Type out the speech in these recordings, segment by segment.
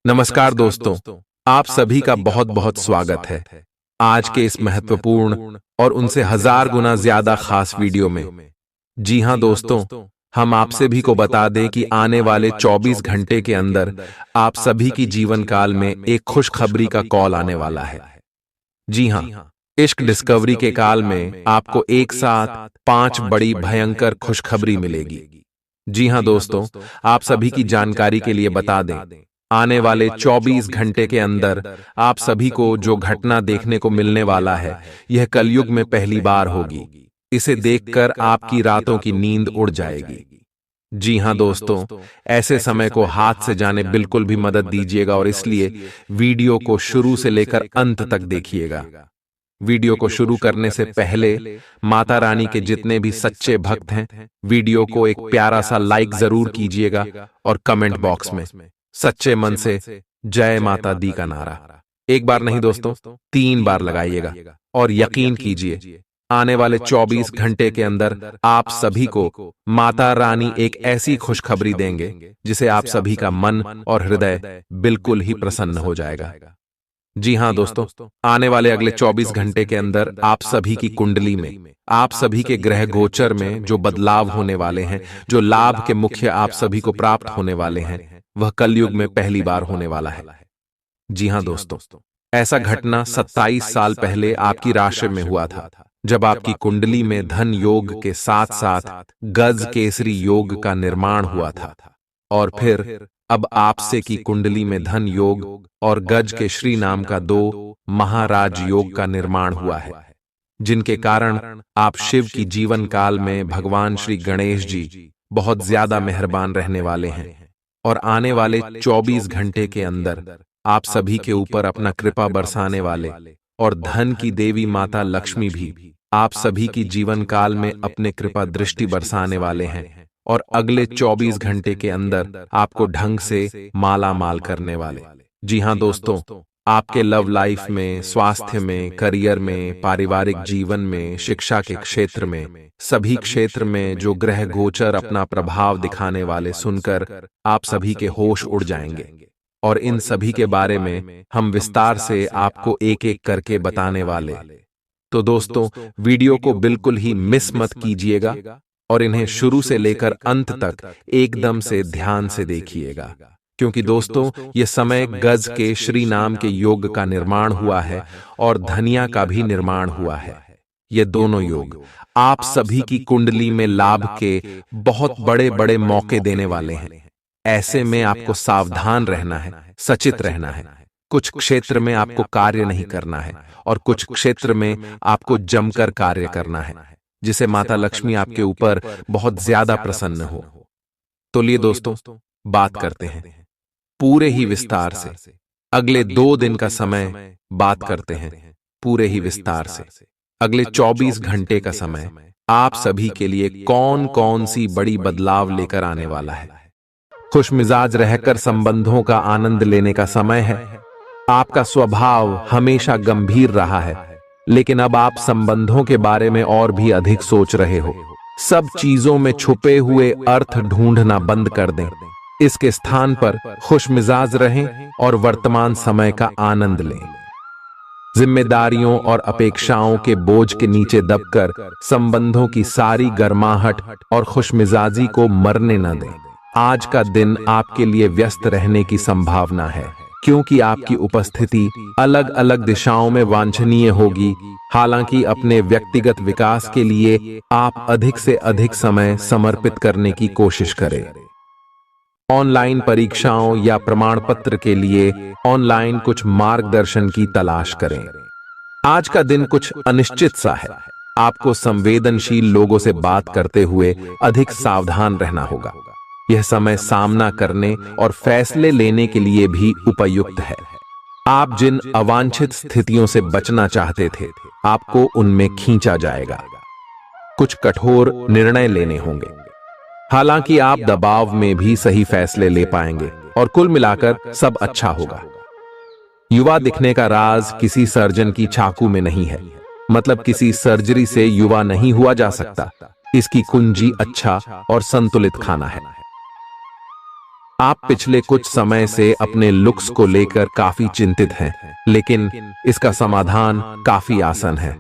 नमस्कार दोस्तों, आप सभी का बहुत बहुत स्वागत है आज के इस महत्वपूर्ण और उनसे हजार गुना ज्यादा खास वीडियो में। जी हां दोस्तों, हम आप सभी को बता दें कि आने वाले 24 घंटे के अंदर आप सभी की जीवन काल में एक खुशखबरी का कॉल आने वाला है। जी हां, इश्क डिस्कवरी के काल में आपको एक साथ 5 बड़ी भयंकर खुशखबरी मिलेगी। जी हां दोस्तों, आप सभी की जानकारी के लिए बता दें, आने वाले 24 घंटे के अंदर आप सभी को जो घटना देखने को मिलने वाला है, यह कलयुग में पहली बार होगी। इसे देखकर आपकी रातों की नींद उड़ जाएगी। जी हां दोस्तों, ऐसे समय को हाथ से जाने बिल्कुल भी मदद दीजिएगा और इसलिए वीडियो को शुरू से लेकर अंत तक देखिएगा। वीडियो को शुरू करने से पहले माता रानी के जितने भी सच्चे भक्त हैं, वीडियो को एक प्यारा सा लाइक जरूर कीजिएगा और कमेंट बॉक्स में सच्चे मन से जय माता दी का नारा एक बार नहीं दोस्तों 3 बार लगाइएगा और यकीन कीजिए, आने वाले 24 घंटे के अंदर आप सभी को माता रानी एक ऐसी खुशखबरी देंगे जिसे आप सभी का मन और हृदय बिल्कुल ही प्रसन्न हो जाएगा। जी हां दोस्तों, आने वाले अगले 24 घंटे के अंदर आप सभी की कुंडली में, आप सभी के ग्रह गोचर में जो बदलाव होने वाले हैं, जो लाभ के मुख्य आप सभी को प्राप्त होने वाले हैं, वह कलयुग में पहली बार होने वाला है। जी हां दोस्तों, ऐसा घटना 27 साल पहले आपकी राशि में हुआ था, जब आपकी कुंडली में धन योग के साथ साथ गज केसरी योग का निर्माण हुआ था। और फिर अब आपसे की कुंडली में धन योग और गज के श्री नाम का 2 महाराज योग का निर्माण हुआ है, जिनके कारण आप शिव की जीवन काल में भगवान श्री गणेश जी बहुत ज्यादा मेहरबान रहने वाले हैं और आने वाले 24 घंटे के अंदर आप सभी के ऊपर अपना कृपा बरसाने वाले और धन की देवी माता लक्ष्मी भी आप सभी की जीवन काल में अपने कृपा दृष्टि बरसाने वाले हैं और अगले 24 घंटे के अंदर आपको ढंग से माला माल करने वाले। जी हां दोस्तों, आपके लव लाइफ में, स्वास्थ्य में, करियर में, पारिवारिक जीवन में, शिक्षा के क्षेत्र में, सभी क्षेत्र में जो ग्रह गोचर अपना प्रभाव दिखाने वाले सुनकर आप सभी के होश उड़ जाएंगे और इन सभी के बारे में हम विस्तार से आपको एक एक करके बताने वाले। तो दोस्तों, वीडियो को बिल्कुल ही मिस मत कीजिएगा और इन्हें शुरू से लेकर अंत तक एकदम से ध्यान से देखिएगा, क्योंकि दोस्तों ये समय गज के श्री नाम के योग का निर्माण हुआ है और धनिया का भी निर्माण हुआ है। ये दोनों योग आप सभी की कुंडली में लाभ के बहुत बड़े बड़े मौके देने वाले हैं। ऐसे में आपको सावधान रहना है, सचेत रहना है। कुछ क्षेत्र में आपको कार्य नहीं करना है और कुछ क्षेत्र में आपको जमकर कार्य करना है, जिसे माता लक्ष्मी आपके ऊपर बहुत ज्यादा प्रसन्न हो। तो लिए दोस्तों, बात करते हैं पूरे ही विस्तार से। अगले 2 दिन का समय बात करते हैं पूरे ही विस्तार से। अगले 24 घंटे का समय आप सभी के लिए कौन कौन सी बड़ी बदलाव लेकर आने वाला है। खुशमिजाज रहकर संबंधों का आनंद लेने का समय है। आपका स्वभाव हमेशा गंभीर रहा है, लेकिन अब आप संबंधों के बारे में और भी अधिक सोच रहे हो। सब चीजों में छुपे हुए अर्थ ढूंढना बंद कर दें। इसके स्थान पर खुशमिजाज रहें और वर्तमान समय का आनंद लें। जिम्मेदारियों और अपेक्षाओं के बोझ के नीचे दबकर संबंधों की सारी गर्माहट और खुशमिजाजी को मरने न दें। आज का दिन आपके लिए व्यस्त रहने की संभावना है, क्योंकि आपकी उपस्थिति अलग अलग दिशाओं में वांछनीय होगी। हालांकि अपने व्यक्तिगत विकास के लिए आप अधिक से अधिक समय समर्पित करने की कोशिश करें। ऑनलाइन परीक्षाओं या प्रमाण पत्र के लिए ऑनलाइन कुछ मार्गदर्शन की तलाश करें। आज का दिन कुछ अनिश्चित सा है। आपको संवेदनशील लोगों से बात करते हुए अधिक सावधान रहना होगा। यह समय सामना करने और फैसले लेने के लिए भी उपयुक्त है। आप जिन अवांछित स्थितियों से बचना चाहते थे, आपको उनमें खींचा जाएगा। कुछ कठोर निर्णय लेने होंगे। हालांकि आप दबाव में भी सही फैसले ले पाएंगे और कुल मिलाकर सब अच्छा होगा। युवा दिखने का राज किसी सर्जन की चाकू में नहीं है, मतलब किसी सर्जरी से युवा नहीं हुआ जा सकता। इसकी कुंजी अच्छा और संतुलित खाना है। आप पिछले कुछ समय से अपने लुक्स को लेकर काफी चिंतित हैं, लेकिन इसका समाधान काफी आसान है।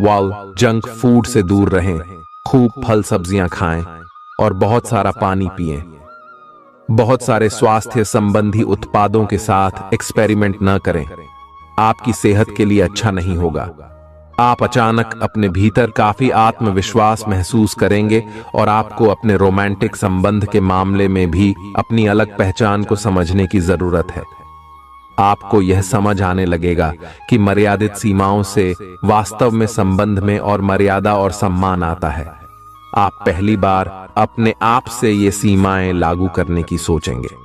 जंक फूड से दूर रहें, खूब फल सब्जियां खाएं और बहुत सारा पानी पिएं। बहुत सारे स्वास्थ्य संबंधी उत्पादों के साथ एक्सपेरिमेंट न करें, आपकी सेहत के लिए अच्छा नहीं होगा। आप अचानक अपने भीतर काफी आत्मविश्वास महसूस करेंगे और आपको अपने रोमांटिक संबंध के मामले में भी अपनी अलग पहचान को समझने की जरूरत है। आपको यह समझ आने लगेगा कि मर्यादित सीमाओं से वास्तव में संबंध में और मर्यादा और सम्मान आता है। आप पहली बार अपने आप से ये सीमाएं लागू करने की सोचेंगे।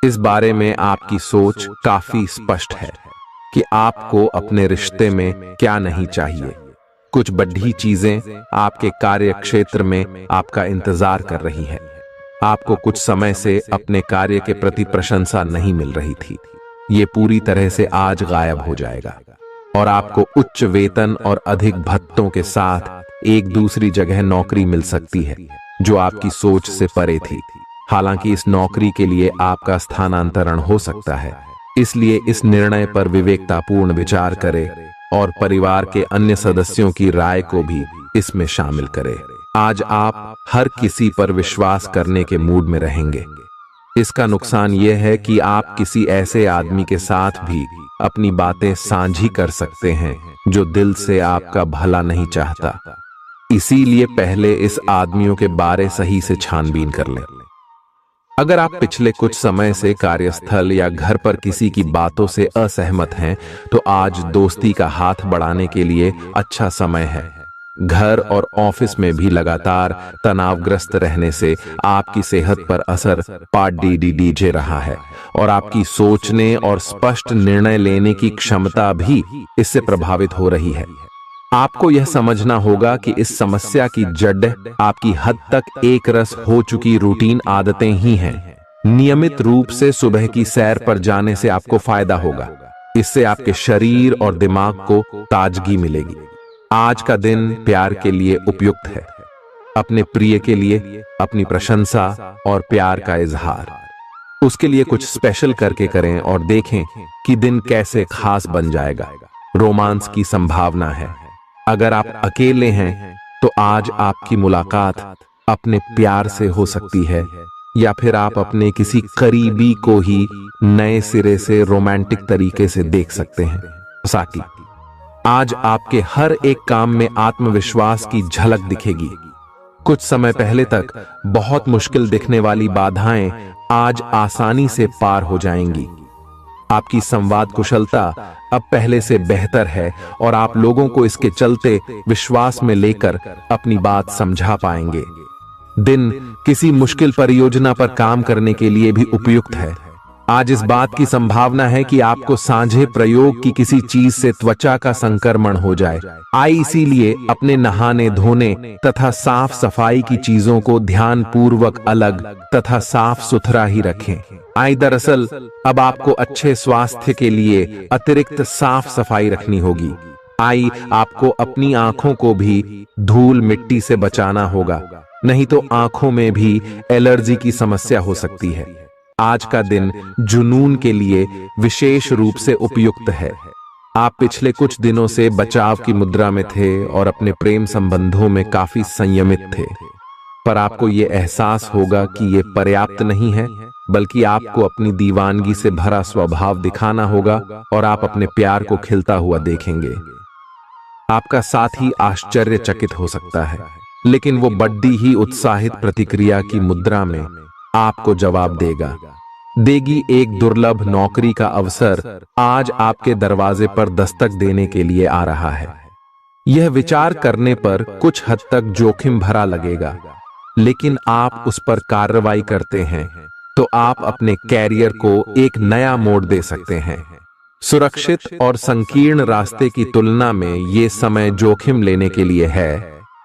इस बारे में आपकी सोच काफी स्पष्ट है कि आपको अपने रिश्ते में क्या नहीं चाहिए। कुछ बड़ी चीजें आपके कार्य क्षेत्र में आपका इंतजार कर रही हैं। आपको कुछ समय से अपने कार्य के प्रति प्रशंसा नहीं मिल रही थी, ये पूरी तरह से आज गायब हो जाएगा और आपको उच्च वेतन और अधिक भत्तों के साथ एक दूसरी जगह नौकरी मिल सकती है जो आपकी सोच से परे थी। हालांकि इस नौकरी के लिए आपका स्थानांतरण हो सकता है, इसलिए इस निर्णय पर विवेकतापूर्ण विचार करें और परिवार के अन्य सदस्यों की राय को भी इसमें शामिल करें। आज आप हर किसी पर विश्वास करने के मूड में रहेंगे। इसका नुकसान यह है कि आप किसी ऐसे आदमी के साथ भी अपनी बातें साझी कर सकते हैं जो दिल से आपका भला नहीं चाहता। इसीलिए पहले इस आदमियों के बारे सही से छानबीन कर लें। अगर आप पिछले कुछ समय से कार्यस्थल या घर पर किसी की बातों से असहमत हैं, तो आज दोस्ती का हाथ बढ़ाने के लिए अच्छा समय है। घर और ऑफिस में भी लगातार तनावग्रस्त रहने से आपकी सेहत पर असर पड़ रहा है और आपकी सोचने और स्पष्ट निर्णय लेने की क्षमता भी इससे प्रभावित हो रही है। आपको यह समझना होगा कि इस समस्या की जड़ आपकी हद तक एक रस हो चुकी रूटीन आदतें ही हैं। नियमित रूप से सुबह की सैर पर जाने से आपको फायदा होगा। इससे आपके शरीर और दिमाग को ताजगी मिलेगी। आज का दिन प्यार के लिए उपयुक्त है। अपने प्रिय के लिए अपनी प्रशंसा और प्यार का इजहार उसके लिए कुछ स्पेशल करके करें और देखें कि दिन कैसे खास बन जाएगा। रोमांस की संभावना है। अगर आप अकेले हैं तो आज आपकी मुलाकात अपने प्यार से हो सकती है, या फिर आप अपने किसी करीबी को ही नए सिरे से रोमांटिक तरीके से देख सकते हैं। साकी, आज आपके हर एक काम में आत्मविश्वास की झलक दिखेगी। कुछ समय पहले तक बहुत मुश्किल दिखने वाली बाधाएं आज आसानी से पार हो जाएंगी। आपकी संवाद कुशलता अब पहले से बेहतर है और आप लोगों को इसके चलते विश्वास में लेकर अपनी बात समझा पाएंगे। दिन किसी मुश्किल परियोजना पर काम करने के लिए भी उपयुक्त है। आज इस बात की संभावना है कि आपको साझे प्रयोग की किसी चीज से त्वचा का संक्रमण हो जाए। इसीलिए अपने नहाने धोने तथा साफ सफाई की चीजों को ध्यान पूर्वक अलग तथा साफ सुथरा ही रखें। दरअसल अब आपको अच्छे स्वास्थ्य के लिए अतिरिक्त साफ सफाई रखनी होगी। आपको अपनी आंखों को भी धूल मिट्टी से बचाना होगा, नहीं तो आंखों में भी एलर्जी की समस्या हो सकती है। आज का दिन जुनून के लिए विशेष रूप से उपयुक्त है। आप पिछले कुछ दिनों से बचाव की मुद्रा में थे और अपने प्रेम संबंधों में काफी संयमित थे, पर आपको ये एहसास होगा कि ये पर्याप्त नहीं है, बल्कि आपको अपनी दीवानगी से भरा स्वभाव दिखाना होगा और आप अपने प्यार को खिलता हुआ देखेंगे। आपका साथी आश्चर्यचकित हो सकता है, लेकिन वो बड़ी ही उत्साहित प्रतिक्रिया की मुद्रा में आपको जवाब देगी। एक दुर्लभ नौकरी का अवसर आज आपके दरवाजे पर दस्तक देने के लिए आ रहा है। यह विचार करने पर कुछ हद तक जोखिम भरा लगेगा, लेकिन आप उस पर कार्रवाई करते हैं तो आप अपने कैरियर को एक नया मोड़ दे सकते हैं। सुरक्षित और संकीर्ण रास्ते की तुलना में ये समय जोखिम लेने के लिए है,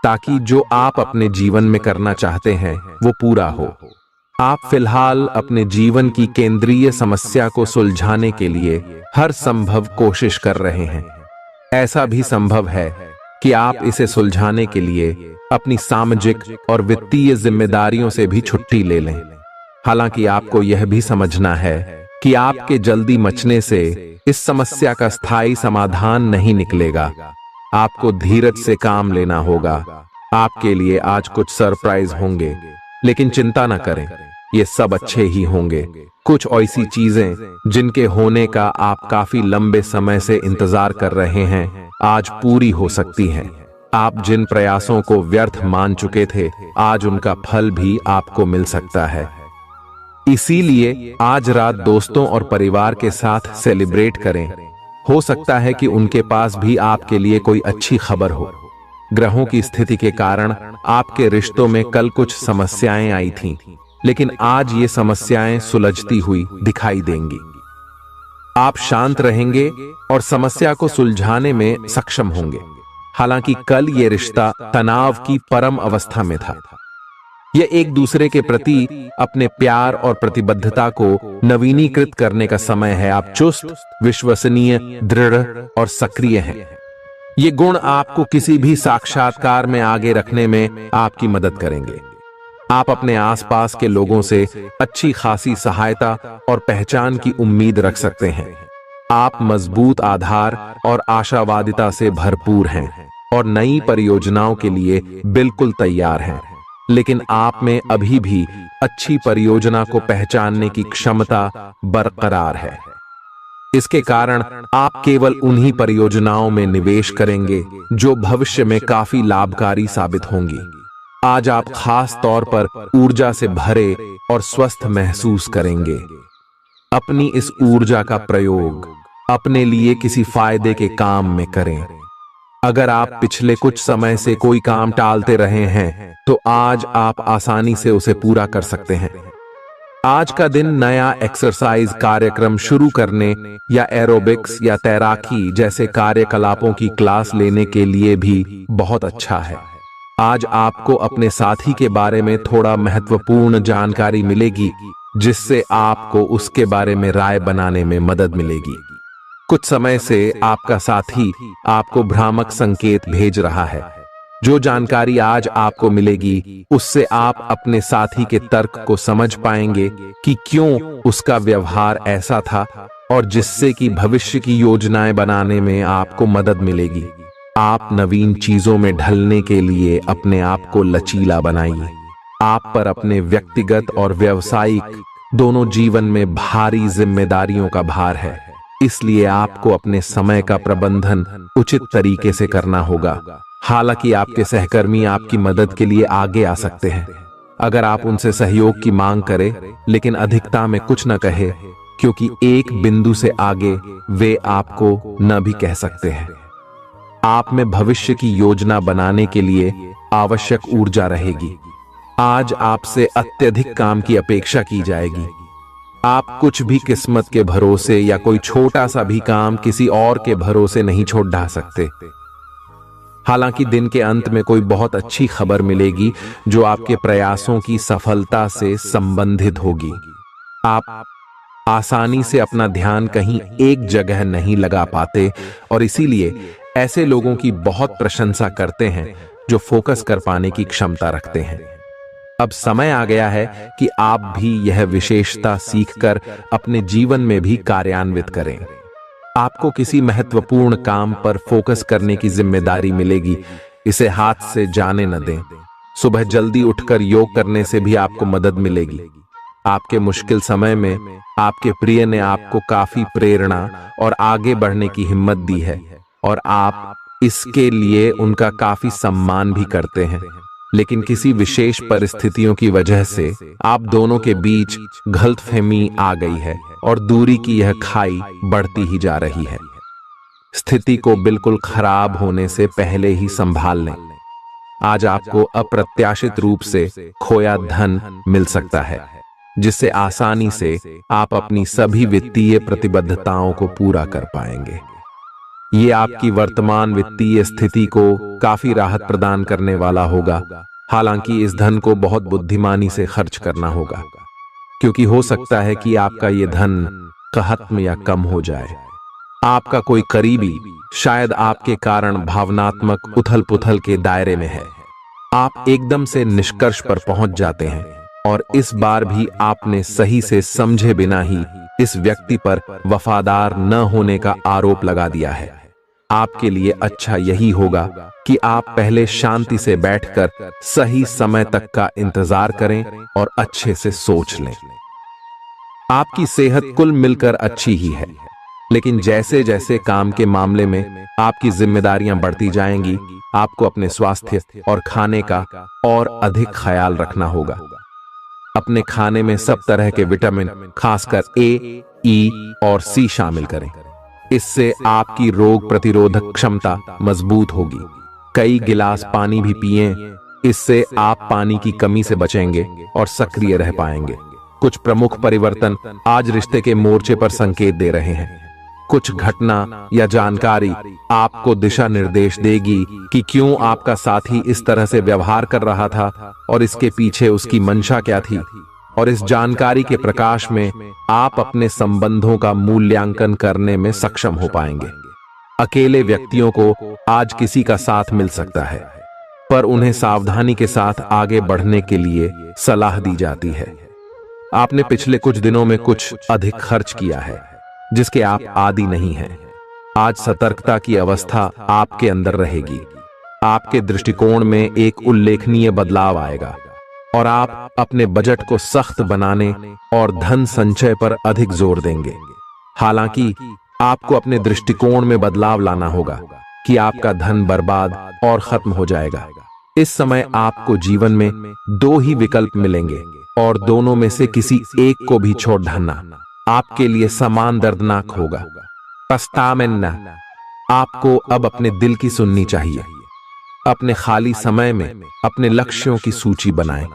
ताकि जो आप अपने जीवन में करना चाहते हैं वो पूरा हो। आप फिलहाल अपने जीवन की केंद्रीय समस्या को सुलझाने के लिए हर संभव कोशिश कर रहे हैं। ऐसा भी संभव है कि आप इसे सुलझाने के लिए अपनी सामाजिक और वित्तीय जिम्मेदारियों से भी छुट्टी ले लें। हालांकि आपको यह भी समझना है कि आपके जल्दी मचने से इस समस्या का स्थायी समाधान नहीं निकलेगा। आपको धीरज से काम लेना होगा। आपके लिए आज कुछ सरप्राइज होंगे, लेकिन चिंता न करें, ये सब अच्छे ही होंगे। कुछ ऐसी चीजें जिनके होने का आप काफी लंबे समय से इंतजार कर रहे हैं, आज पूरी हो सकती हैं। आप जिन प्रयासों को व्यर्थ मान चुके थे, आज उनका फल भी आपको मिल सकता है। इसीलिए आज रात दोस्तों और परिवार के साथ सेलिब्रेट करें। हो सकता है कि उनके पास भी आपके लिए कोई अच्छी खबर हो। ग्रहों की स्थिति के कारण आपके रिश्तों में कल कुछ समस्याएं आई थीं, लेकिन आज ये समस्याएं सुलझती हुई दिखाई देंगी। आप शांत रहेंगे और समस्या को सुलझाने में सक्षम होंगे। हालांकि कल ये रिश्ता तनाव की परम अवस्था में था। यह एक दूसरे के प्रति अपने प्यार और प्रतिबद्धता को नवीनीकृत करने का समय है। आप चुस्त, विश्वसनीय, दृढ़ और सक्रिय हैं। ये गुण आपको किसी भी साक्षात्कार में आगे रखने में आपकी मदद करेंगे। आप अपने आसपास के लोगों से अच्छी खासी सहायता और पहचान की उम्मीद रख सकते हैं। आप मजबूत आधार और आशावादिता से भरपूर हैं और नई परियोजनाओं के लिए बिल्कुल तैयार हैं। लेकिन आप में अभी भी अच्छी परियोजना को पहचानने की क्षमता बरकरार है। इसके कारण आप केवल उन्हीं परियोजनाओं में निवेश करेंगे जो भविष्य में काफी लाभकारी साबित होंगी। आज आप खास तौर पर ऊर्जा से भरे और स्वस्थ महसूस करेंगे। अपनी इस ऊर्जा का प्रयोग अपने लिए किसी फायदे के काम में करें। अगर आप पिछले कुछ समय से कोई काम टालते रहे हैं, तो आज आप आसानी से उसे पूरा कर सकते हैं। आज का दिन नया एक्सरसाइज कार्यक्रम शुरू करने या एरोबिक्स या तैराकी जैसे कार्यकलापों की क्लास लेने के लिए भी बहुत अच्छा है। आज आपको अपने साथी के बारे में थोड़ा महत्वपूर्ण जानकारी मिलेगी, जिससे आपको उसके बारे में राय बनाने में मदद मिलेगी। कुछ समय से आपका साथी आपको भ्रामक संकेत भेज रहा है। जो जानकारी आज आपको मिलेगी, उससे आप अपने साथी के तर्क को समझ पाएंगे कि क्यों उसका व्यवहार ऐसा था, और जिससे कि भविष्य की योजनाएं बनाने में आपको मदद मिलेगी। आप नवीन चीजों में ढलने के लिए अपने आप को लचीला बनाइए। आप पर अपने व्यक्तिगत और व्यावसायिक दोनों जीवन में भारी जिम्मेदारियों का भार है, इसलिए आपको अपने समय का प्रबंधन उचित तरीके से करना होगा। हालांकि आपके सहकर्मी आपकी मदद के लिए आगे आ सकते हैं अगर आप उनसे सहयोग की मांग करें, लेकिन अधिकता में कुछ न कहे, क्योंकि एक बिंदु से आगे वे आपको न भी कह सकते हैं। आप में भविष्य की योजना बनाने के लिए आवश्यक ऊर्जा रहेगी। आज आपसे अत्यधिक काम की अपेक्षा की जाएगी। आप कुछ भी किस्मत के भरोसे या कोई छोटा सा भी काम किसी और के भरोसे नहीं छोड़ ढा सकते। हालांकि दिन के अंत में कोई बहुत अच्छी खबर मिलेगी जो आपके प्रयासों की सफलता से संबंधित होगी। आप आसानी से अपना ध्यान कहीं एक जगह नहीं लगा पाते और इसीलिए ऐसे लोगों की बहुत प्रशंसा करते हैं जो फोकस कर पाने की क्षमता रखते हैं। अब समय आ गया है कि आप भी यह विशेषता सीखकर अपने जीवन में भी कार्यान्वित करें। आपको किसी महत्वपूर्ण काम पर फोकस करने की जिम्मेदारी मिलेगी, इसे हाथ से जाने न दें। सुबह जल्दी उठकर योग करने से भी आपको मदद मिलेगी। आपके मुश्किल समय में आपके प्रिय ने आपको काफी प्रेरणा और आगे बढ़ने की हिम्मत दी है, और आप इसके लिए उनका काफी सम्मान भी करते हैं। लेकिन किसी विशेष परिस्थितियों की वजह से आप दोनों के बीच गलतफहमी आ गई है और दूरी की यह खाई बढ़ती ही जा रही है। स्थिति को बिल्कुल खराब होने से पहले ही संभाल लें। आज आपको अप्रत्याशित रूप से खोया धन मिल सकता है, जिससे आसानी से आप अपनी सभी वित्तीय प्रतिबद्धताओं को पूरा कर पाएंगे। ये आपकी वर्तमान वित्तीय स्थिति को काफी राहत प्रदान करने वाला होगा। हालांकि इस धन को बहुत बुद्धिमानी से खर्च करना होगा, क्योंकि हो सकता है कि आपका ये धन खत्म या कम हो जाए। आपका कोई करीबी शायद आपके कारण भावनात्मक उथल पुथल के दायरे में है। आप एकदम से निष्कर्ष पर पहुंच जाते हैं और इस बार भी आपने सही से समझे बिना ही इस व्यक्ति पर वफादार न होने का आरोप लगा दिया है। आपके लिए अच्छा यही होगा कि आप पहले शांति से बैठकर सही समय तक का इंतजार करें और अच्छे से सोच लें। आपकी सेहत कुल मिलकर अच्छी ही है, लेकिन जैसे जैसे काम के मामले में आपकी जिम्मेदारियां बढ़ती जाएंगी, आपको अपने स्वास्थ्य और खाने का और अधिक ख्याल रखना होगा। अपने खाने में सब तरह के विटामिन, खासकर ए, ई और सी शामिल करें। इससे आपकी रोग प्रतिरोधक क्षमता मजबूत होगी। कई गिलास पानी भी पिएं, इससे आप पानी की कमी से बचेंगे और सक्रिय रह पाएंगे। कुछ प्रमुख परिवर्तन आज रिश्ते के मोर्चे पर संकेत दे रहे हैं। कुछ घटना या जानकारी आपको दिशा निर्देश देगी कि क्यों आपका साथी इस तरह से व्यवहार कर रहा था और इसके पीछे उसकी मंशा क्या थी। और इस जानकारी के प्रकाश में आप अपने संबंधों का मूल्यांकन करने में सक्षम हो पाएंगे। अकेले व्यक्तियों को आज किसी का साथ मिल सकता है, पर उन्हें सावधानी के साथ आगे बढ़ने के लिए सलाह दी जाती है। आपने पिछले कुछ दिनों में कुछ अधिक खर्च किया है, जिसके आप आदी नहीं हैं। आज सतर्कता की अवस्था आपके अंदर रहेगी। आपके दृष्टिकोण में एक उल्लेखनीय बदलाव आएगा और आप अपने बजट को सख्त बनाने और धन संचय पर अधिक जोर देंगे। हालांकि आपको अपने दृष्टिकोण में बदलाव लाना होगा कि आपका धन बर्बाद और खत्म हो जाएगा। इस समय आपको जीवन में दो ही विकल्प मिलेंगे और दोनों में से किसी एक को भी छोड़ डालना आपके लिए समान दर्दनाक होगा। पछतावेना। आपको अब अपने दिल की सुननी चाहिए। अपने खाली समय में अपने लक्ष्यों की सूची बनाएं,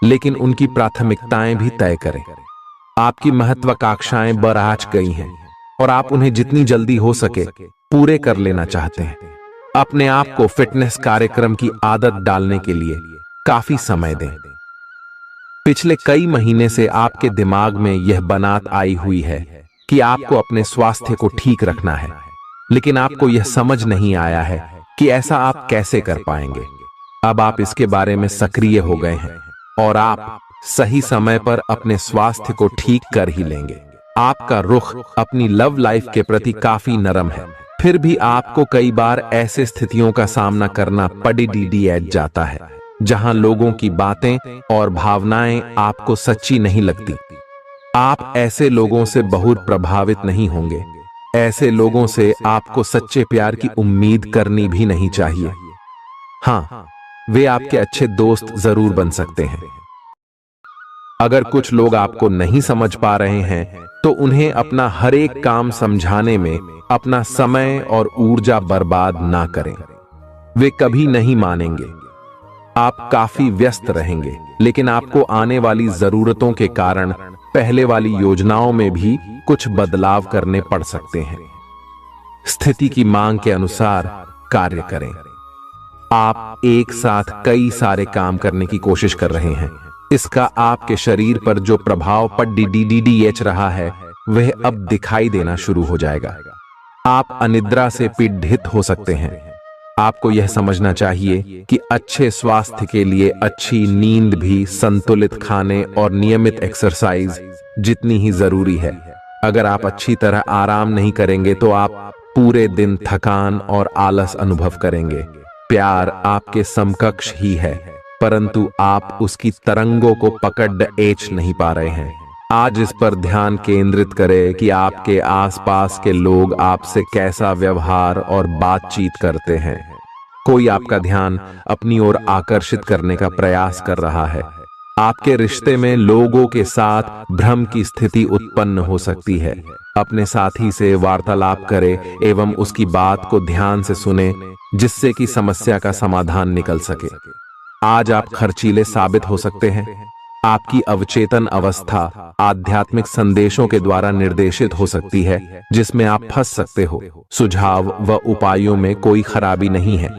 लेकिन उनकी प्राथमिकताएं भी तय करें। आपकी महत्वाकांक्षाएं बराज गई हैं और आप उन्हें जितनी जल्दी हो सके पूरे कर लेना चाहते हैं। अपने आप को फिटनेस कार्यक्रम की आदत डालने के लिए काफी समय दें। पिछले कई महीने से आपके दिमाग में यह बात आई हुई है कि आपको अपने स्वास्थ्य को ठीक रखना है, लेकिन आपको यह समझ नहीं आया है कि ऐसा आप कैसे कर पाएंगे। अब आप इसके बारे में सक्रिय हो गए हैं और आप सही समय पर अपने स्वास्थ्य को ठीक कर ही लेंगे। आपका रुख अपनी लव लाइफ के प्रति काफी नरम है, फिर भी आपको कई बार ऐसे स्थितियों का सामना करना पड़ जाता है जहां लोगों की बातें और भावनाएं आपको सच्ची नहीं लगती। आप ऐसे लोगों से बहुत प्रभावित नहीं होंगे। ऐसे लोगों से आपको सच्चे प्यार की उम्मीद करनी भी नहीं चाहिए। हाँ, वे आपके अच्छे दोस्त जरूर बन सकते हैं। अगर कुछ लोग आपको नहीं समझ पा रहे हैं तो उन्हें अपना हर एक काम समझाने में अपना समय और ऊर्जा बर्बाद ना करें। वे कभी नहीं मानेंगे। आप काफी व्यस्त रहेंगे, लेकिन आपको आने वाली जरूरतों के कारण पहले वाली योजनाओं में भी कुछ बदलाव करने पड़ सकते हैं। स्थिति की मांग के अनुसार कार्य करें। आप एक साथ कई सारे काम करने की कोशिश कर रहे हैं। इसका आपके शरीर पर जो प्रभाव पड़ रहा है वह अब दिखाई देना शुरू हो जाएगा। आप अनिद्रा से पीड़ित हो सकते हैं। आपको यह समझना चाहिए कि अच्छे स्वास्थ्य के लिए अच्छी नींद भी संतुलित खाने और नियमित एक्सरसाइज जितनी ही जरूरी है। अगर आप अच्छी तरह आराम नहीं करेंगे तो आप पूरे दिन थकान और आलस अनुभव करेंगे। प्यार आपके समकक्ष ही है, परंतु आप उसकी तरंगों को पकड़ नहीं पा रहे हैं। आज इस पर ध्यान केंद्रित करें कि आपके आसपास के लोग आपसे कैसा व्यवहार और बातचीत करते हैं। कोई आपका ध्यान अपनी ओर आकर्षित करने का प्रयास कर रहा है। आपके रिश्ते में लोगों के साथ भ्रम की स्थिति उत्पन्न हो सकती है। अपने साथी से वार्तालाप करें एवं उसकी बात को ध्यान से सुने, जिससे कि समस्या का समाधान निकल सके। आज आप खर्चीले साबित हो सकते हैं। आपकी अवचेतन अवस्था आध्यात्मिक संदेशों के द्वारा निर्देशित हो सकती है, जिसमें आप फंस सकते हो। सुझाव व उपायों में कोई खराबी नहीं है,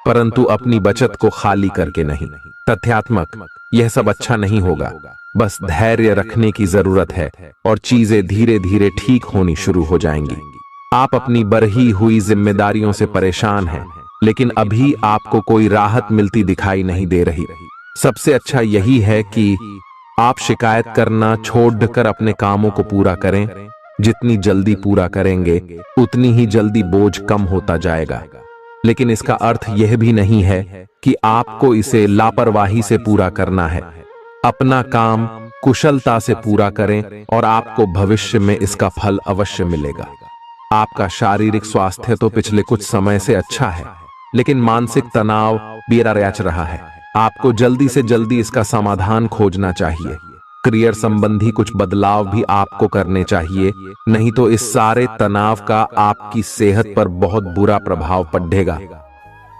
परंतु अपनी बचत को खाली करके नहीं। तथ्यात्मक, यह सब अच्छा नहीं होगा। बस धैर्य रखने की जरूरत है और चीजें धीरे धीरे ठीक होनी शुरू हो जाएंगी। आप अपनी बढ़ी हुई जिम्मेदारियों से परेशान हैं, लेकिन अभी आपको कोई राहत मिलती दिखाई नहीं दे रही। सबसे अच्छा यही है कि आप शिकायत करना छोड़कर अपने कामों को पूरा करें। जितनी जल्दी पूरा करेंगे उतनी ही जल्दी बोझ कम होता जाएगा। लेकिन इसका अर्थ यह भी नहीं है कि आपको इसे लापरवाही से पूरा करना है। अपना काम कुशलता से पूरा करें और आपको भविष्य में इसका फल अवश्य मिलेगा। आपका शारीरिक स्वास्थ्य तो पिछले कुछ समय से अच्छा है, लेकिन मानसिक तनाव बेरा रच रहा है। आपको जल्दी से जल्दी इसका समाधान खोजना चाहिए। करियर संबंधी कुछ बदलाव भी आपको करने चाहिए, नहीं तो इस सारे तनाव का आपकी सेहत पर बहुत बुरा प्रभाव पड़ेगा।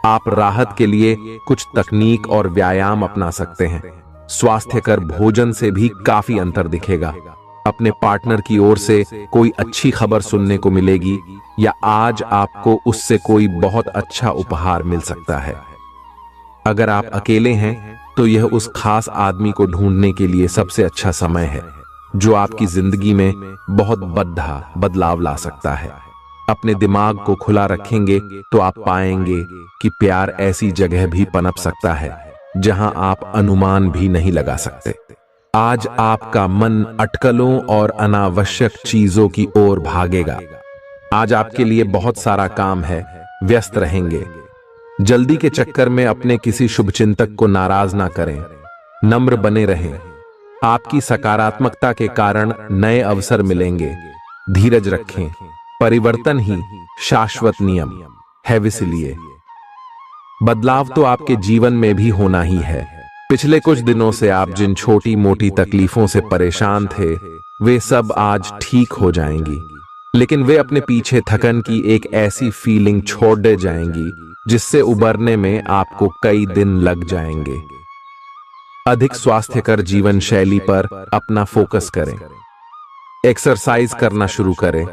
आप राहत के लिए कुछ तकनीक और व्यायाम अपना सकते हैं। स्वास्थ्यकर भोजन से भी काफी अंतर दिखेगा। अपने पार्टनर की ओर से कोई अच्छी खबर सुनने को मिलेगी या आज आपको उससे कोई बहुत अच्छा उपहार मिल सकता है। अगर आप अकेले हैं तो यह उस खास आदमी को ढूंढने के लिए सबसे अच्छा समय है जो आपकी जिंदगी में बहुत बड़ा बदलाव ला सकता है। अपने दिमाग को खुला रखेंगे तो आप पाएंगे कि प्यार ऐसी जगह भी पनप सकता है जहां आप अनुमान भी नहीं लगा सकते। आज आपका मन अटकलों और अनावश्यक चीजों की ओर भागेगा। आज आपके लिए बहुत सारा काम है, व्यस्त रहेंगे। जल्दी के चक्कर में अपने किसी शुभचिंतक को नाराज ना करें, नम्र बने रहें। आपकी सकारात्मकता के कारण नए अवसर मिलेंगे। धीरज रखें, परिवर्तन ही शाश्वत नियम है, इसलिए बदलाव तो आपके जीवन में भी होना ही है। पिछले कुछ दिनों से आप जिन छोटी मोटी तकलीफों से परेशान थे वे सब आज ठीक हो जाएंगी, लेकिन वे अपने पीछे थकन की एक ऐसी फीलिंग छोड़ दे जाएंगी जिससे उबरने में आपको कई दिन लग जाएंगे। अधिक स्वास्थ्यकर जीवन शैली पर अपना फोकस करें, एक्सरसाइज करना शुरू करें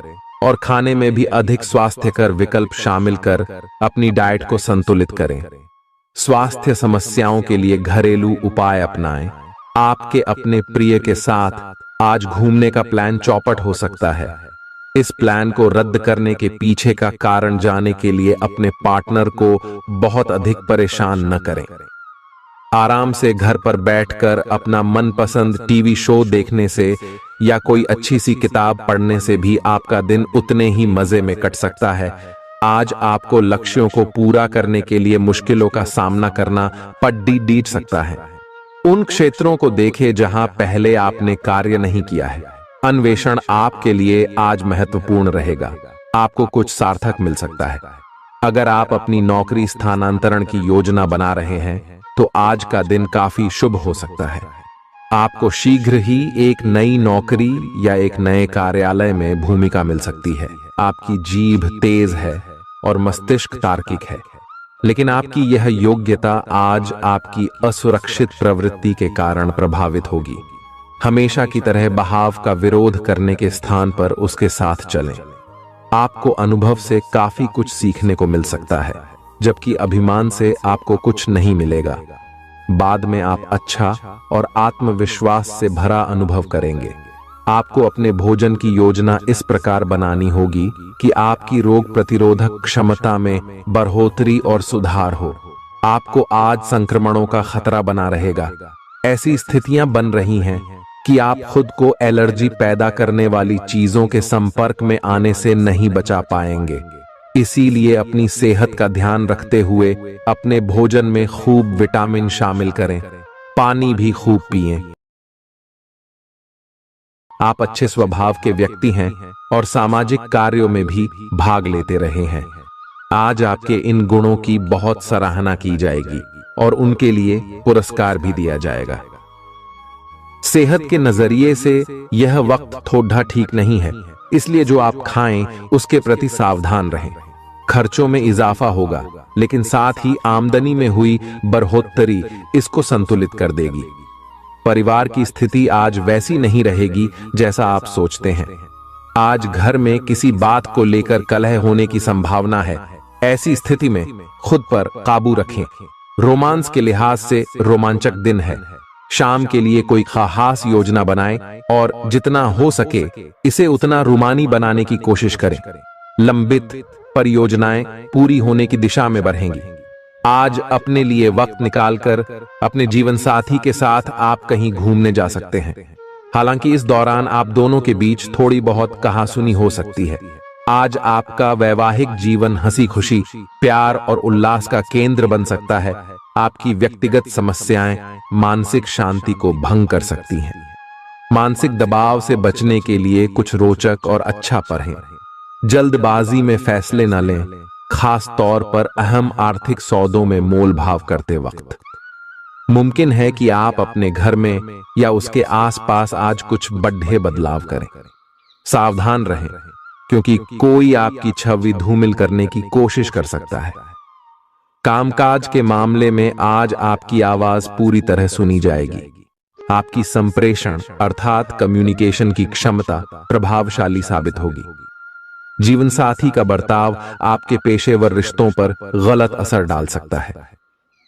और खाने में भी अधिक स्वास्थ्यकर विकल्प शामिल कर अपनी डाइट को संतुलित करें। स्वास्थ्य समस्याओं के लिए घरेलू उपाय अपनाएं। आपके अपने प्रिय के साथ आज घूमने का प्लान चौपट हो सकता है। इस प्लान को रद्द करने के पीछे का कारण जानने के लिए अपने पार्टनर को बहुत अधिक परेशान न करें। आराम से घर पर बैठकर अपना मनपसंद टीवी शो देखने से या कोई अच्छी सी किताब पढ़ने से भी आपका दिन उतने ही मजे में कट सकता है। आज आपको लक्ष्यों को पूरा करने के लिए मुश्किलों का सामना करना पड़ सकता है। उन क्षेत्रों को देखें जहां पहले आपने कार्य नहीं किया है। अन्वेषण आपके लिए आज महत्वपूर्ण रहेगा। आपको कुछ सार्थक मिल सकता है। अगर आप अपनी नौकरी स्थानांतरण की योजना बना रहे हैं तो आज का दिन काफी शुभ हो सकता है। आपको शीघ्र ही एक नई नौकरी या एक नए कार्यालय में भूमिका मिल सकती है। आपकी जीभ तेज है और मस्तिष्क तार्किक है, लेकिन आपकी यह योग्यता आज आपकी असुरक्षित प्रवृत्ति के कारण प्रभावित होगी। हमेशा की तरह बहाव का विरोध करने के स्थान पर उसके साथ चलें। आपको अनुभव से काफी कुछ सीखने को मिल सकता है, जबकि अभिमान से आपको कुछ नहीं मिलेगा। बाद में आप अच्छा और आत्मविश्वास से भरा अनुभव करेंगे। आपको अपने भोजन की योजना इस प्रकार बनानी होगी कि आपकी रोग प्रतिरोधक क्षमता में बढ़ोतरी और सुधार हो। आपको आज संक्रमणों का खतरा बना रहेगा। ऐसी स्थितियां बन रही हैं कि आप खुद को एलर्जी पैदा करने वाली चीजों के संपर्क में आने से नहीं बचा पाएंगे। इसीलिए अपनी सेहत का ध्यान रखते हुए अपने भोजन में खूब विटामिन शामिल करें। पानी भी खूब पिएं। आप अच्छे स्वभाव के व्यक्ति हैं और सामाजिक कार्यों में भी भाग लेते रहे हैं। आज आपके इन गुणों की बहुत सराहना की जाएगी और उनके लिए पुरस्कार भी दिया जाएगा। सेहत के नजरिए से यह वक्त थोड़ा ठीक नहीं है, इसलिए जो आप खाएं उसके प्रति सावधान रहें। खर्चों में इजाफा होगा, लेकिन साथ ही आमदनी में हुई बढ़ोतरी इसको संतुलित कर देगी। परिवार की स्थिति आज वैसी नहीं रहेगी जैसा आप सोचते हैं। आज घर में किसी बात को लेकर कलह होने की संभावना है। ऐसी स्थिति में खुद पर काबू रखें। रोमांस के लिहाज से रोमांचक दिन है। शाम के लिए कोई खास योजना बनाएं और जितना हो सके इसे उतना रोमानी बनाने की कोशिश करें। लंबित परियोजनाएं पूरी होने की दिशा में बढ़ेंगी। आज अपने लिए वक्त निकालकर अपने जीवन साथी के साथ आप कहीं घूमने जा सकते हैं। हालांकि इस दौरान आप दोनों के बीच थोड़ी बहुत कहासुनी हो सकती है। आज आपका वैवाहिक जीवन हंसी खुशी, प्यार और उल्लास का केंद्र बन सकता है। आपकी व्यक्तिगत समस्याएं मानसिक शांति को भंग कर सकती हैं। मानसिक दबाव से बचने के लिए कुछ रोचक और अच्छा पढ़ें। जल्दबाजी में फैसले न लें, खास तौर पर अहम आर्थिक सौदों में मोल भाव करते वक्त। मुमकिन है कि आप अपने घर में या उसके आसपास आज कुछ बड़े बदलाव करें। सावधान रहें, क्योंकि कोई आपकी छवि धूमिल करने की कोशिश कर सकता है। कामकाज के मामले में आज आपकी आवाज पूरी तरह सुनी जाएगी। आपकी संप्रेषण अर्थात कम्युनिकेशन की क्षमता प्रभावशाली साबित होगी। जीवन साथी का बर्ताव आपके पेशेवर रिश्तों पर गलत असर डाल सकता है।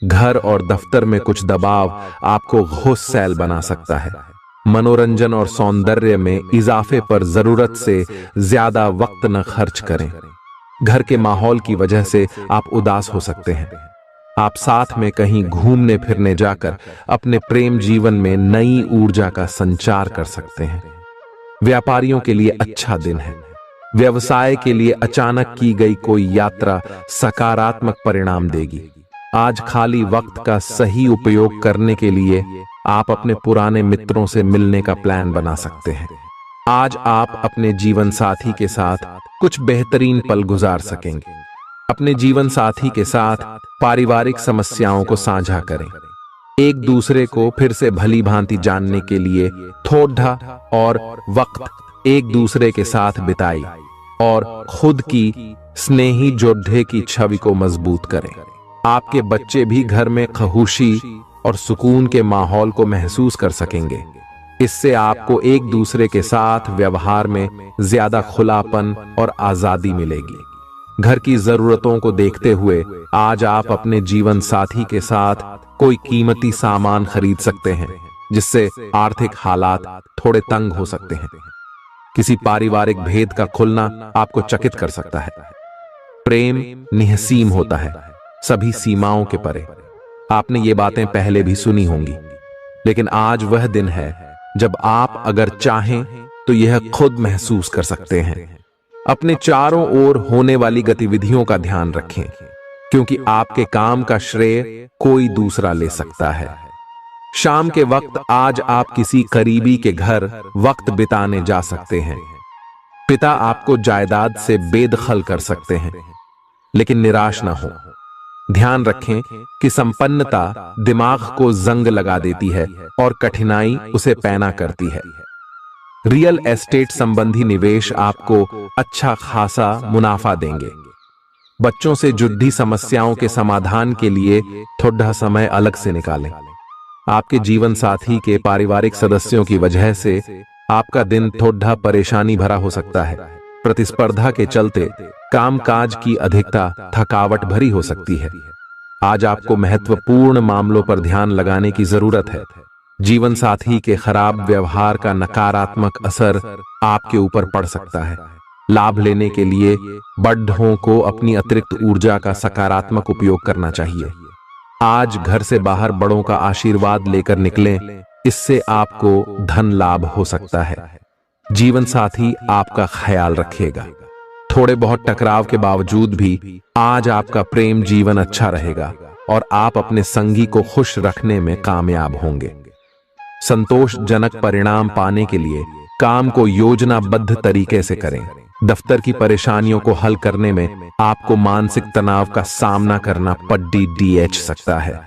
घर और दफ्तर में कुछ दबाव आपको गुस्सैल बना सकता है। मनोरंजन और सौंदर्य में इजाफे पर जरूरत से ज्यादा वक्त न खर्च करें। घर के माहौल की वजह से आप उदास हो सकते हैं। आप साथ में कहीं घूमने फिरने जाकर अपने प्रेम जीवन में नई ऊर्जा का संचार कर सकते हैं। व्यापारियों के लिए अच्छा दिन है। व्यवसाय के लिए अचानक की गई कोई यात्रा सकारात्मक परिणाम देगी। आज खाली वक्त का सही उपयोग करने के लिए आप अपने पुराने मित्रों से मिलने का प्लान बना सकते हैं। आज आप अपने जीवन साथी के साथ कुछ बेहतरीन पल गुजार सकेंगे। अपने जीवन साथी के साथ पारिवारिक समस्याओं को साझा करें। एक दूसरे को फिर से भली भांति जानने के लिए थोड़ा और वक्त एक दूसरे के साथ बिताई और खुद की स्नेही जोड़े की छवि को मजबूत करें। आपके बच्चे भी घर में खुशी और सुकून के माहौल को महसूस कर सकेंगे। इससे आपको एक दूसरे के साथ व्यवहार में ज्यादा खुलापन और आजादी मिलेगी। घर की जरूरतों को देखते हुए आज आप अपने जीवन साथी के साथ कोई कीमती सामान खरीद सकते हैं, जिससे आर्थिक हालात थोड़े तंग हो सकते हैं। किसी पारिवारिक भेद का खुलना आपको चकित कर सकता है। प्रेम निहसीम होता है, सभी सीमाओं के परे। आपने ये बातें पहले भी सुनी होंगी, लेकिन आज वह दिन है जब आप अगर चाहें तो यह खुद महसूस कर सकते हैं। अपने चारों ओर होने वाली गतिविधियों का ध्यान रखें, क्योंकि आपके काम का श्रेय कोई दूसरा ले सकता है। शाम के वक्त आज आप किसी करीबी के घर वक्त बिताने जा सकते हैं। पिता आपको जायदाद से बेदखल कर सकते हैं, लेकिन निराश ना हो। ध्यान रखें कि संपन्नता दिमाग को जंग लगा देती है और कठिनाई उसे पैना करती है। रियल एस्टेट संबंधी निवेश आपको अच्छा खासा मुनाफा देंगे। बच्चों से जुड़ी समस्याओं के समाधान के लिए थोड़ा समय अलग से निकालें। आपके जीवन साथी के पारिवारिक सदस्यों की वजह से आपका दिन थोड़ा परेशानी भरा हो सकता है। प्रतिस्पर्धा के चलते कामकाज की अधिकता थकावट भरी हो सकती है। आज आपको महत्वपूर्ण मामलों पर ध्यान लगाने की जरूरत है। जीवन साथी के खराब व्यवहार का नकारात्मक असर आपके ऊपर पड़ सकता है। लाभ लेने के लिए बड़ों को अपनी अतिरिक्त ऊर्जा का सकारात्मक उपयोग करना चाहिए। आज घर से बाहर बड़ों का आशीर्वाद लेकर निकलें, इससे आपको धन लाभ हो सकता है। जीवन साथी आपका ख्याल रखेगा। थोड़े बहुत टकराव के बावजूद भी आज आपका प्रेम जीवन अच्छा रहेगा और आप अपने संगी को खुश रखने में कामयाब होंगे। संतोषजनक परिणाम पाने के लिए काम को योजनाबद्ध तरीके से करें। दफ्तर की परेशानियों को हल करने में आपको मानसिक तनाव का सामना करना पड़ सकता है।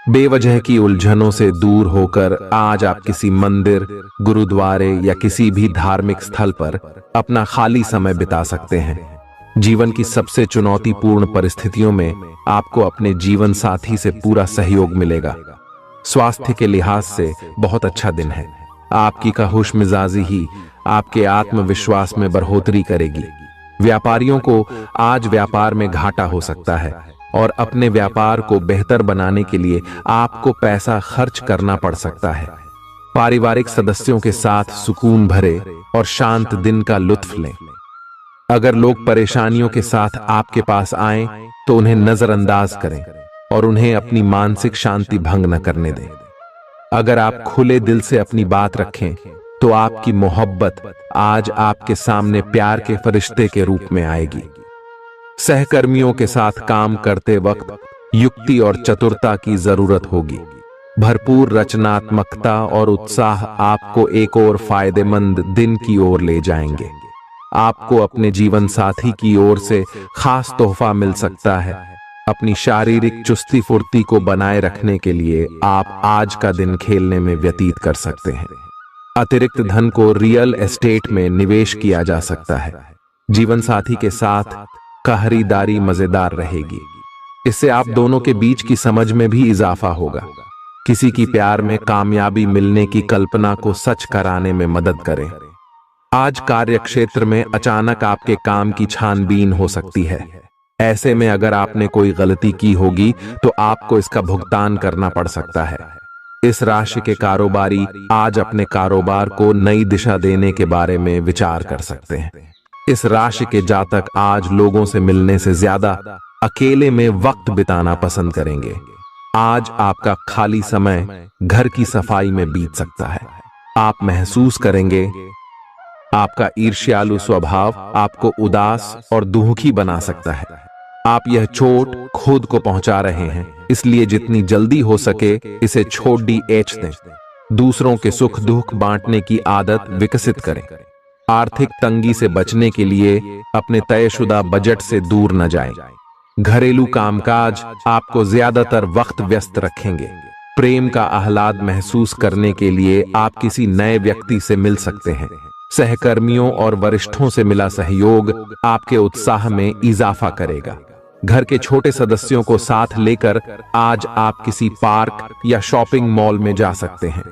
बेवजह की उलझनों से दूर होकर आज आप किसी मंदिर, गुरुद्वारे या किसी भी धार्मिक स्थल पर अपना खाली समय बिता सकते हैं। जीवन की सबसे चुनौतीपूर्ण परिस्थितियों में आपको अपने जीवन साथी से पूरा सहयोग मिलेगा। स्वास्थ्य के लिहाज से बहुत अच्छा दिन है। आपकी खुश मिजाजी ही आपके आत्मविश्वास में बढ़ोतरी करेगी। व्यापारियों को आज व्यापार में घाटा हो सकता है और अपने व्यापार को बेहतर बनाने के लिए आपको पैसा खर्च करना पड़ सकता है। पारिवारिक सदस्यों के साथ सुकून भरे और शांत दिन का लुत्फ लें। अगर लोग परेशानियों के साथ आपके पास आएं तो उन्हें नजरअंदाज करें। और उन्हें अपनी मानसिक शांति भंग न करने दें। अगर आप खुले दिल से अपनी बात रखें तो आपकी मोहब्बत आज आपके सामने प्यार के फरिश्ते के रूप में आएगी। सहकर्मियों के साथ काम करते वक्त युक्ति और चतुरता की जरूरत होगी। भरपूर रचनात्मकता और उत्साह आपको एक और फायदेमंद दिन की ओर ले जाएंगे। आपको अपने जीवन साथी की ओर से खास तोहफा मिल सकता है। अपनी शारीरिक चुस्ती फुर्ती को बनाए रखने के लिए आप आज का दिन खेलने में व्यतीत कर सकते हैं। अतिरिक्त धन को रियल एस्टेट में निवेश किया जा सकता है। जीवन साथी के साथ खरीदारी मजेदार रहेगी। इससे आप दोनों के बीच की समझ में भी इजाफा होगा। किसी की प्यार में कामयाबी मिलने की कल्पना को सच कराने में मदद करें। आज कार्यक्षेत्र में अचानक आपके काम की छानबीन हो सकती है। ऐसे में अगर आपने कोई गलती की होगी तो आपको इसका भुगतान करना पड़ सकता है। इस राशि के कारोबारी आज अपने कारोबार को नई दिशा देने के बारे में विचार कर सकते हैं। इस राशि के जातक आज लोगों से मिलने से ज्यादा अकेले में वक्त बिताना पसंद करेंगे। आज आपका खाली समय घर की सफाई में बीत सकता है। आप महसूस करेंगे आपका ईर्ष्यालु स्वभाव आपको उदास और दुखी बना सकता है। आप यह चोट खुद को पहुंचा रहे हैं, इसलिए जितनी जल्दी हो सके इसे छोड़ दें। दूसरों के सुख दुख बांटने की आदत विकसित करें। आर्थिक तंगी से बचने के लिए अपने तयशुदा बजट से दूर न जाएं। घरेलू कामकाज आपको ज्यादातर वक्त व्यस्त रखेंगे। प्रेम का आह्लाद महसूस करने के लिए आप किसी नए व्यक्ति से मिल सकते हैं। सहकर्मियों और वरिष्ठों से मिला सहयोग आपके उत्साह में इजाफा करेगा। घर के छोटे सदस्यों को साथ लेकर आज आप किसी पार्क या शॉपिंग मॉल में जा सकते हैं।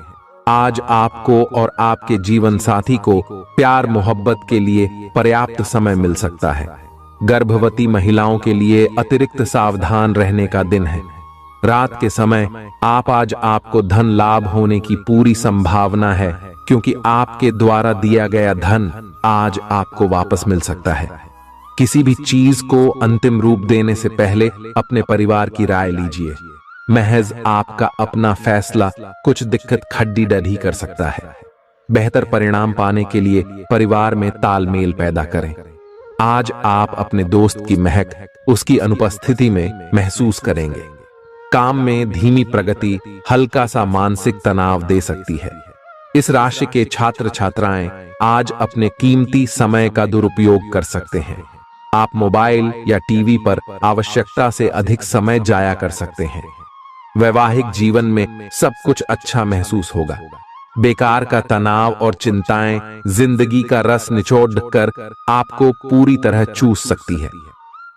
आज आपको और आपके जीवन साथी को प्यार मोहब्बत के लिए पर्याप्त समय मिल सकता है। गर्भवती महिलाओं के लिए अतिरिक्त सावधान रहने का दिन है। रात के समय आज आपको धन लाभ होने की पूरी संभावना है, क्योंकि आपके द्वारा दिया गया धन आज आपको वापस मिल सकता है। किसी भी चीज को अंतिम रूप देने से पहले अपने परिवार की राय लीजिए। महज आपका अपना फैसला कुछ दिक्कत खड्डी डढ़ी कर सकता है। बेहतर परिणाम पाने के लिए परिवार में तालमेल पैदा करें। आज आप अपने दोस्त की महक उसकी अनुपस्थिति में महसूस करेंगे। काम में धीमी प्रगति हल्का सा मानसिक तनाव दे सकती है। इस राशि के छात्र छात्राएं आज अपने कीमती समय का दुरुपयोग कर सकते हैं। आप मोबाइल या टीवी पर आवश्यकता से अधिक समय जाया कर सकते हैं। वैवाहिक जीवन में सब कुछ अच्छा महसूस होगा। बेकार का तनाव और चिंताएं जिंदगी का रस निचोड़ कर आपको पूरी तरह चूस सकती है।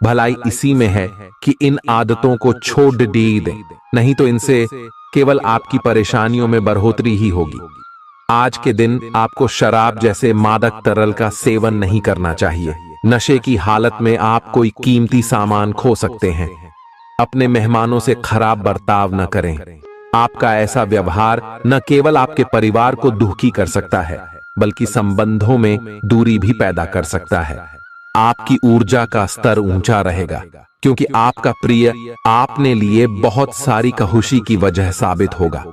भलाई इसी में है कि इन आदतों को छोड़ दें, नहीं तो इनसे केवल आपकी परेशानियों में बढ़ोतरी ही होगी। आज के दिन आपको शराब जैसे मादक तरल का सेवन नहीं करना चाहिए। नशे की हालत में आप कोई कीमती सामान खो सकते हैं। अपने मेहमानों से खराब बर्ताव न करें। आपका ऐसा व्यवहार न केवल आपके परिवार को दुखी कर सकता है, बल्कि संबंधों में दूरी भी पैदा कर सकता है। आपकी ऊर्जा का स्तर ऊंचा रहेगा, क्योंकि आपका प्रिय आपने लिए बहुत सारी खुशी की वजह साबित होगा।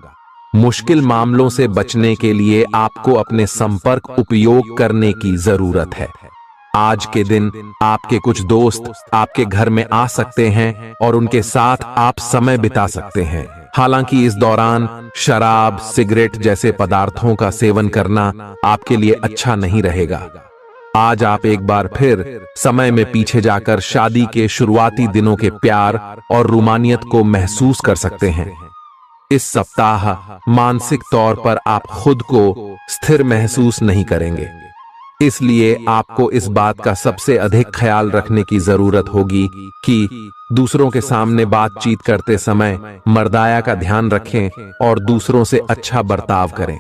मुश्किल मामलों से बचने के लिए आपको अपने संपर्क उपयोग करने की जरूरत है। आज के दिन आपके कुछ दोस्त आपके घर में आ सकते हैं और उनके साथ आप समय बिता सकते हैं। हालांकि इस दौरान शराब, सिगरेट जैसे पदार्थों का सेवन करना आपके लिए अच्छा नहीं रहेगा। आज आप एक बार फिर समय में पीछे जाकर शादी के शुरुआती दिनों के प्यार और रूमानियत को महसूस कर सकते हैं। इस सप्ताह मानसिक तौर पर आप खुद को स्थिर महसूस नहीं करेंगे, इसलिए आपको इस बात का सबसे अधिक ख्याल रखने की जरूरत होगी कि दूसरों के सामने बातचीत करते समय मर्दाया का ध्यान रखें और दूसरों से अच्छा बर्ताव करें।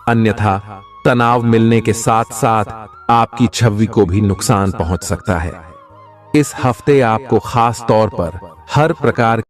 अन्यथा तनाव मिलने के साथ साथ आपकी छवि को भी नुकसान पहुंच सकता है। इस हफ्ते आपको खास तौर पर हर प्रकार